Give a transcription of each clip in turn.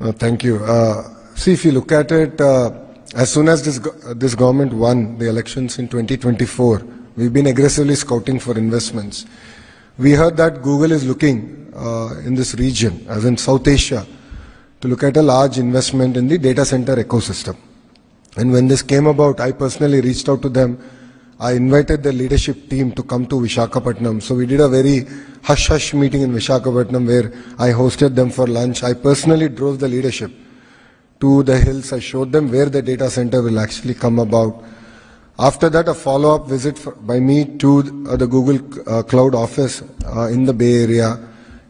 Thank you. See, if you look at it, as soon as this government won the elections in 2024, we've been aggressively scouting for investments. We heard that Google is looking in this region, as in South Asia, to look at a large investment in the data center ecosystem. And when this came about, I personally reached out to them. I invited the leadership team to come to Visakhapatnam. So we did a very hush-hush meeting in Visakhapatnam where I hosted them for lunch. I personally drove the leadership to the hills. I showed them where the data center will actually come about. After that, a follow-up visit by me to the Google Cloud office in the Bay Area.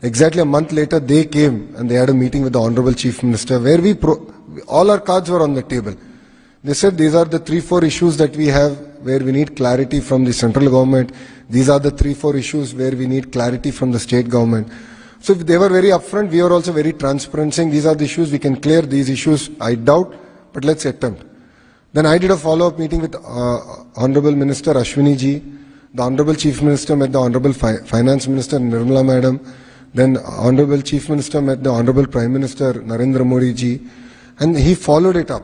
Exactly a month later, they came and they had a meeting with the Honorable Chief Minister where all our cards were on the table. They said these are the 3-4 issues that we have where we need clarity from the central government. These are the 3-4 issues where we need clarity from the state government. So if they were very upfront, we were also very transparent, saying these are the issues, we can clear these issues. I doubt, but let's attempt. Then I did a follow-up meeting with Honorable Minister Ashwini ji. The Honorable Chief Minister met the Honorable Finance Minister Nirmala Madam. Then Honorable Chief Minister met the Honorable Prime Minister Narendra Modi ji. And he followed it up.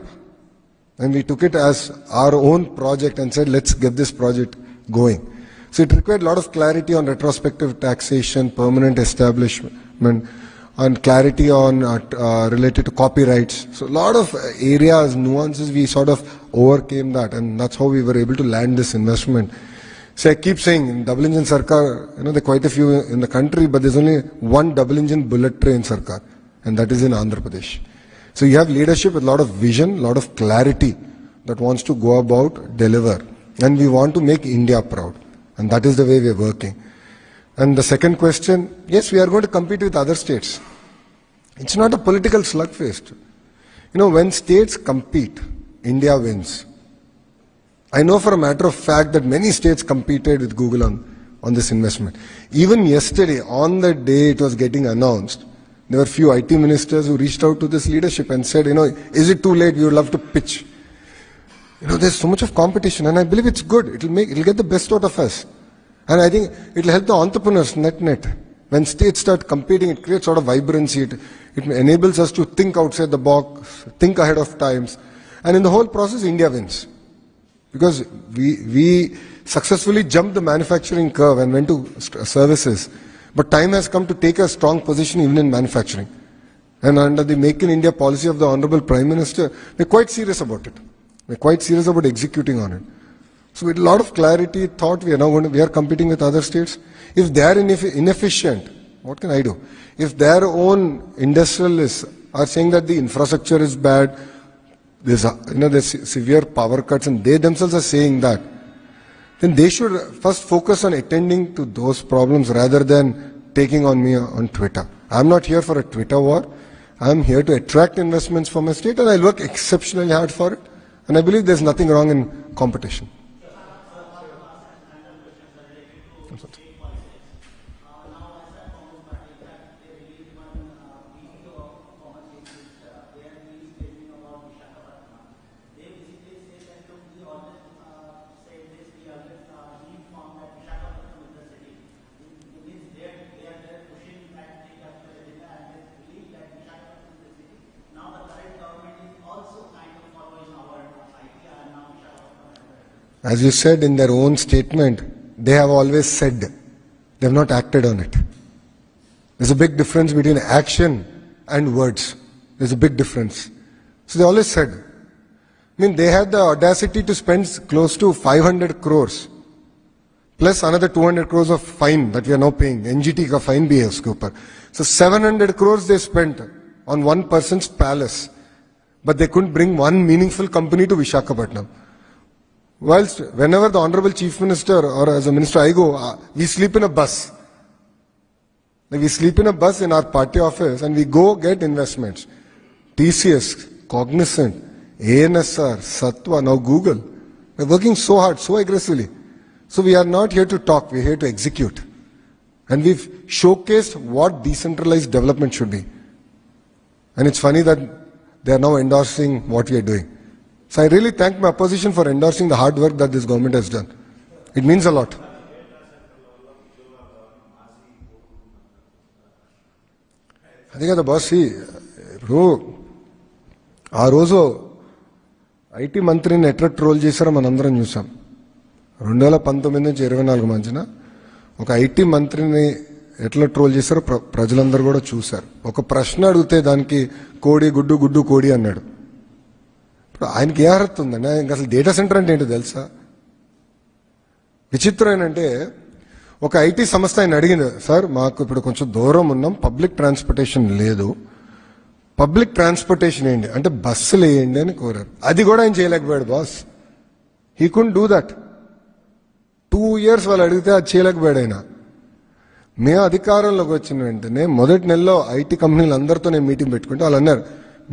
And we took it as our own project and said, let's get this project going. So it required a lot of clarity on retrospective taxation, permanent establishment, and clarity on related to copyrights. So a lot of areas, nuances, we sort of overcame that, and that's how we were able to land this investment. So I keep saying, in double engine Sarkar, there are quite a few in the country, but there's only one double engine bullet train Sarkar, and that is in Andhra Pradesh. So you have leadership with a lot of vision, a lot of clarity that wants to go about, deliver. And we want to make India proud. And that is the way we are working. And the second question, yes, we are going to compete with other states. It's not a political slugfest. When states compete, India wins. I know for a matter of fact that many states competed with Google on this investment. Even yesterday, on the day it was getting announced, there were few IT ministers who reached out to this leadership and said, is it too late? We would love to pitch. There's so much of competition, and I believe it's good. It'll get the best out of us. And I think it'll help the entrepreneurs net. When states start competing, it creates sort of vibrancy. It enables us to think outside the box, think ahead of times. And in the whole process, India wins. Because we successfully jumped the manufacturing curve and went to services. But time has come to take a strong position even in manufacturing. And under the Make in India policy of the Honorable Prime Minister, we're quite serious about it. We're quite serious about executing on it. So with a lot of clarity, thought we are competing with other states. If they are inefficient, what can I do? If their own industrialists are saying that the infrastructure is bad, there's severe power cuts, and they themselves are saying that, then they should first focus on attending to those problems rather than taking on me on Twitter. I'm not here for a Twitter war. I'm here to attract investments for my state, and I'll work exceptionally hard for it. And I believe there's nothing wrong in competition. As you said in their own statement, they have always said, they have not acted on it. There's a big difference between action and words. There's a big difference. So they always said, they had the audacity to spend close to 500 crores, plus another 200 crores of fine that we are now paying. NGT ka fine bhi hai uske upar. So 700 crores they spent on one person's palace, but they couldn't bring one meaningful company to Visakhapatnam. Whilst whenever the Honorable Chief Minister or as a minister I go, we sleep in a bus. We sleep in a bus in our party office and we go get investments. TCS, Cognizant, ANSR, Satwa, now Google. We're working so hard, so aggressively. So we are not here to talk, we're here to execute. And we've showcased what decentralized development should be. And it's funny that they are now endorsing what we are doing. So I really thank my opposition for endorsing the hard work that this government has done. It means a lot. I think the boss, ఆ రోజు IT మంత్రిని ఎట్లా troll చేశారో మనందరం చూసాం. 2019 నుంచి 24 మధ్యన ఒక ఐటీ మంత్రిని ఎట్లా ట్రోల్ చేశారో ప్రజలందరూ కూడా చూశారు. ఒక ప్రశ్న అడిగితే దానికి కోడి గుడ్డు గుడ్డు కోడి అన్నాడు. ఇప్పుడు ఆయనకి ఏ అర్హత ఉందండి? ఆయనకి అసలు డేటా సెంటర్ అంటే ఏంటో తెలుసా? విచిత్రం ఏంటంటే ఒక ఐటీ సంస్థ ఆయన అడిగింది, సార్ మాకు ఇప్పుడు కొంచెం దూరం ఉన్నాం, పబ్లిక్ ట్రాన్స్పోర్టేషన్ లేదు, పబ్లిక్ ట్రాన్స్పోర్టేషన్ ఏంటి అంటే బస్సులు వేయండి అని కోరారు. అది కూడా ఆయన చేయలేకపోయాడు boss. He could do that. 2 years వాళ్ళు అడిగితే అది చేయలేకపోయాడు ఆయన. మేము అధికారంలోకి వచ్చిన వెంటనే మొదటి నెలలో ఐటీ కంపెనీలు అందరితో నేను మీటింగ్ పెట్టుకుంటే వాళ్ళు అన్నారు,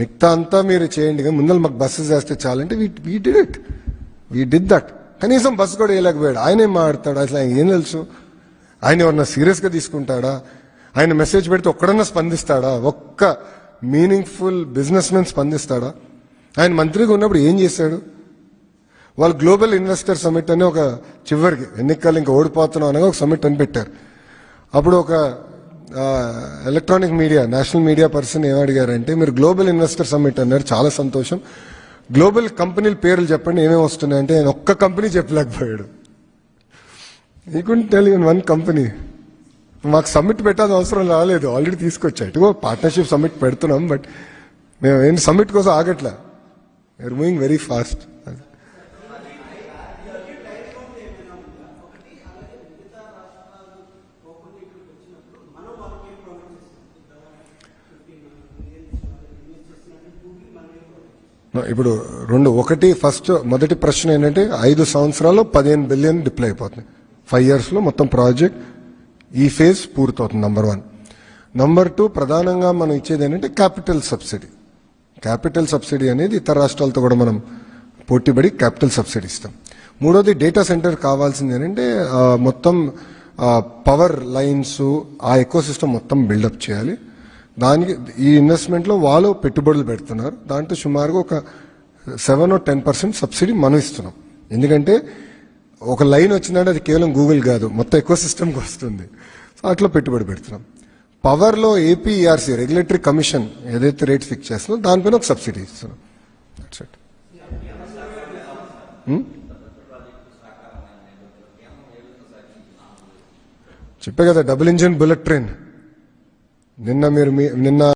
మిగతా అంతా మీరు చేయండి కానీ ముందర మాకు బస్సెస్ వేస్తే చాలంటే we did it. We did that. కనీసం బస్సు కూడా వేయలేకపోయాడు. ఆయన ఏం మాట్లాడతాడు? అసలు ఆయన ఏం తెలుసు? ఆయన ఎవరన్నా సీరియస్గా తీసుకుంటాడా? ఆయన మెసేజ్ పెడితే ఒక్కడన్నా స్పందిస్తాడా? ఒక్క మీనింగ్ఫుల్ బిజినెస్ మెన్ స్పందిస్తాడా? ఆయన మంత్రిగా ఉన్నప్పుడు ఏం చేశాడు? వాళ్ళు గ్లోబల్ ఇన్వెస్టర్ సమిట్ అని ఒక చివరికి ఎన్నికలు ఇంకా ఓడిపోతున్నాం అనగా ఒక సమిట్ అని పెట్టారు. అప్పుడు ఒక electronic media national media person ఏమడిగారంటే, మీరు గ్లోబల్ ఇన్వెస్టర్ సమిట్ అన్నారు, చాలా సంతోషం, గ్లోబల్ కంపెనీల పేర్లు చెప్పండి ఏమేమి వస్తున్నాయంటే ఆయన ఒక్క కంపెనీ చెప్పలేకపోయాడు. ఈ couldn't tell you one company. మాకు సమ్మిట్ పెట్టాల్సిన అవసరం రాలేదు, ఆల్రెడీ తీసుకొచ్చా. ఇటుగో పార్ట్నర్షిప్ సమ్మిట్ పెడుతున్నాం, బట్ మేము ఏం సమ్మిట్ కోసం ఆగట్లా. We're moving very fast. ఇప్పుడు ఒకటి ఫస్ట్ మొదటి ప్రశ్న ఏంటంటే 5 సంవత్సరాల్లో 15 బిలియన్ డిప్లై అయిపోతుంది. 5 years మొత్తం ప్రాజెక్ట్ ఈ ఫేజ్ పూర్తవుతుంది. నంబర్ 1. నంబర్ 2, ప్రధానంగా మనం ఇచ్చేది ఏంటంటే క్యాపిటల్ సబ్సిడీ. క్యాపిటల్ సబ్సిడీ అనేది ఇతర రాష్ట్రాలతో కూడా మనం పోటీపడి క్యాపిటల్ సబ్సిడీ ఇస్తాం. మూడోది, డేటా సెంటర్ కావాల్సింది ఏంటంటే మొత్తం పవర్ లైన్స్, ఆ ఎకో సిస్టమ్ మొత్తం బిల్డప్ చేయాలి. దానికి ఈ ఇన్వెస్ట్మెంట్లో వాళ్ళు పెట్టుబడులు పెడుతున్నారు. దాంట్లో సుమారుగా ఒక 7 or 10% సబ్సిడీ మనం ఇస్తున్నాం. ఎందుకంటే ఒక లైన్ వచ్చిందంటే అది కేవలం గూగుల్ కాదు, మొత్తం ఎకో సిస్టమ్కి వస్తుంది. సో అట్లా పెట్టుబడి పెడుతున్నాం. పవర్లో ఏపీఈఆర్సీ రెగ్యులేటరీ కమిషన్ ఏదైతే రేట్ ఫిక్స్ చేస్తుందో దానిపైన ఒక సబ్సిడీ ఇస్తున్నాం. చెప్పే కదా, డబుల్ ఇంజిన్ బుల్లెట్ ట్రైన్. నిన్న